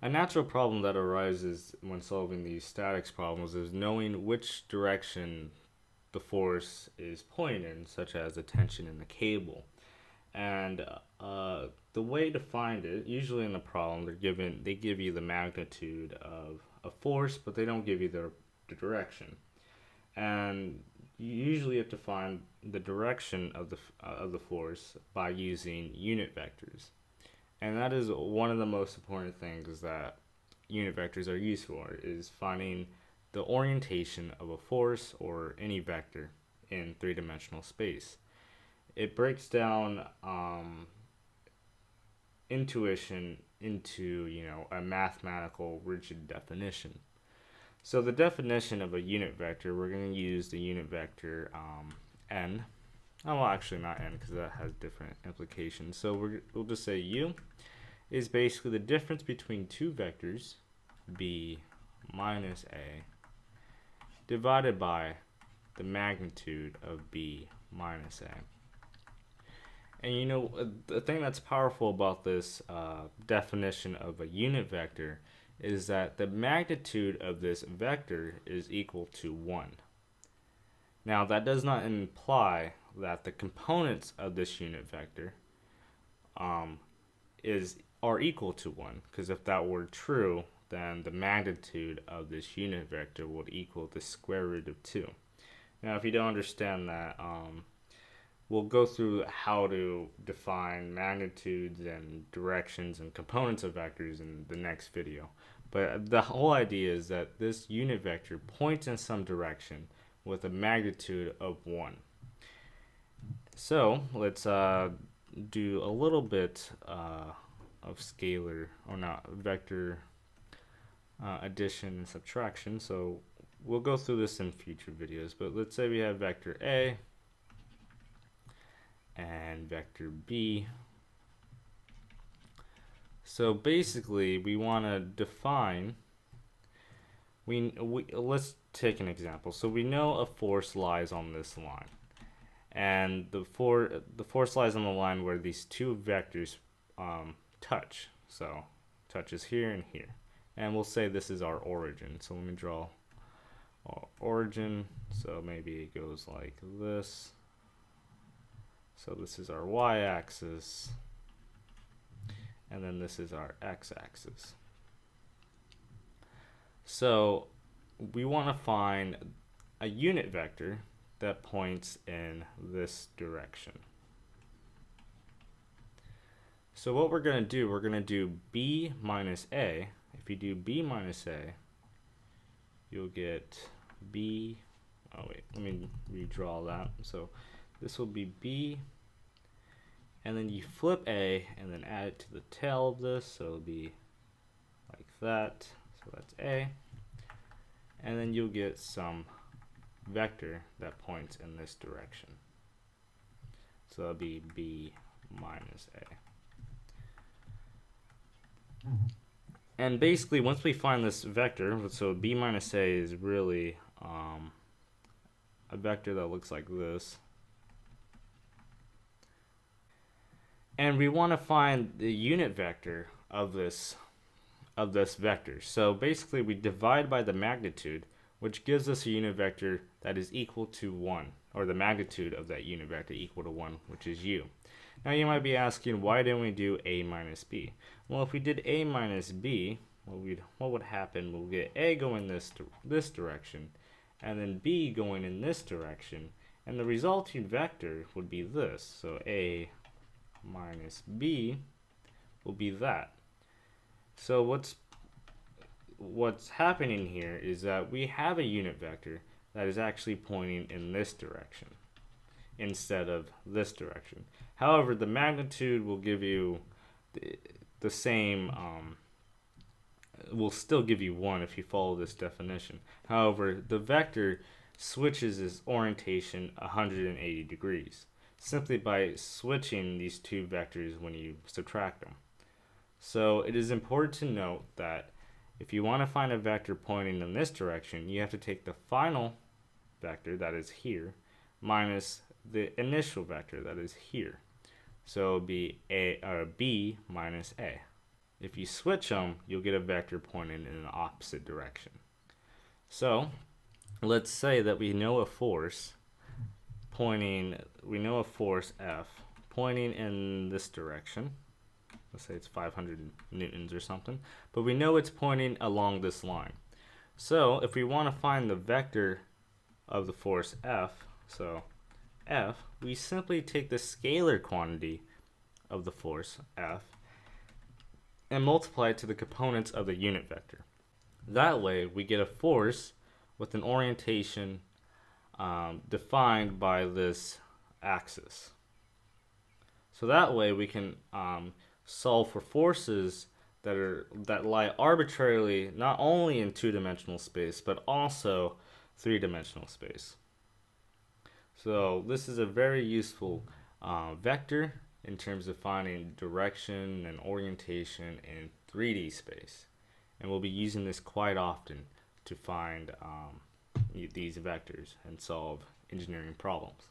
A natural problem that arises when solving these statics problems is knowing which direction the force is pointing in, such as the tension in the cable. And the way to find it, usually in the problem, they give you the magnitude of a force, but they don't give you the direction. And you usually have to find the direction of the force by using unit vectors. And that is one of the most important things that unit vectors are used for, is finding the orientation of a force or any vector in three-dimensional space. It breaks down intuition into a mathematical rigid definition. So the definition of a unit vector, we're going to use the unit vector n. Oh, well, actually not n, because that has different implications. So we'll just say u is basically the difference between two vectors, b minus a, divided by the magnitude of b minus a. And the thing that's powerful about this definition of a unit vector is that the magnitude of this vector is equal to 1. Now, that does not imply that the components of this unit vector are equal to 1, because if that were true, then the magnitude of this unit vector would equal the square root of 2. Now, if you don't understand that, we'll go through how to define magnitudes and directions and components of vectors in the next video. But the whole idea is that this unit vector points in some direction with a magnitude of 1. So let's do a little bit of scalar, or not, vector addition and subtraction. So we'll go through this in future videos, but let's say we have vector A and vector B. So basically we want to define, let's take an example. So we know a force lies on this line, and the force lies on the line where these two vectors touch. So touches here and here, and we'll say this is our origin. So let me draw our origin. So maybe it goes like this. So this is our y-axis, and then this is our x-axis. So we want to find a unit vector that points in this direction. So what we're going to do b minus a. If you do b minus a, you'll get b, oh wait, let me redraw that. So this will be b, and then you flip a and then add it to the tail of this, so it'll be like that. So that's a, and then you'll get some vector that points in this direction. So that'll be b minus a. And basically, once we find this vector, so b minus a is really a vector that looks like this. And we want to find the unit vector of this vector. So basically, we divide by the magnitude, which gives us a unit vector that is equal to 1, or the magnitude of that unit vector equal to 1, which is u. Now you might be asking, why didn't we do a minus b? Well, if we did a minus b, what would happen? We'll get a going this direction, and then b going in this direction, and the resulting vector would be this. So a minus b will be that. So what's happening here is that we have a unit vector that is actually pointing in this direction instead of this direction. However, the magnitude will give you the same, will still give you 1 if you follow this definition. However, the vector switches its orientation 180 degrees simply by switching these two vectors when you subtract them. So it is important to note that if you want to find a vector pointing in this direction, you have to take the final vector, that is here, minus the initial vector, that is here. So it would be b minus a. If you switch them, you'll get a vector pointing in an opposite direction. So let's say that we know a force F pointing in this direction. Let's say it's 500 newtons or something, but we know it's pointing along this line. So if we want to find the vector of the force F, so F, we simply take the scalar quantity of the force F and multiply it to the components of the unit vector. That way we get a force with an orientation defined by this axis. So that way we can solve for forces that lie arbitrarily not only in two-dimensional space but also three-dimensional space. So this is a very useful vector in terms of finding direction and orientation in 3D space, and we'll be using this quite often to find these vectors and solve engineering problems.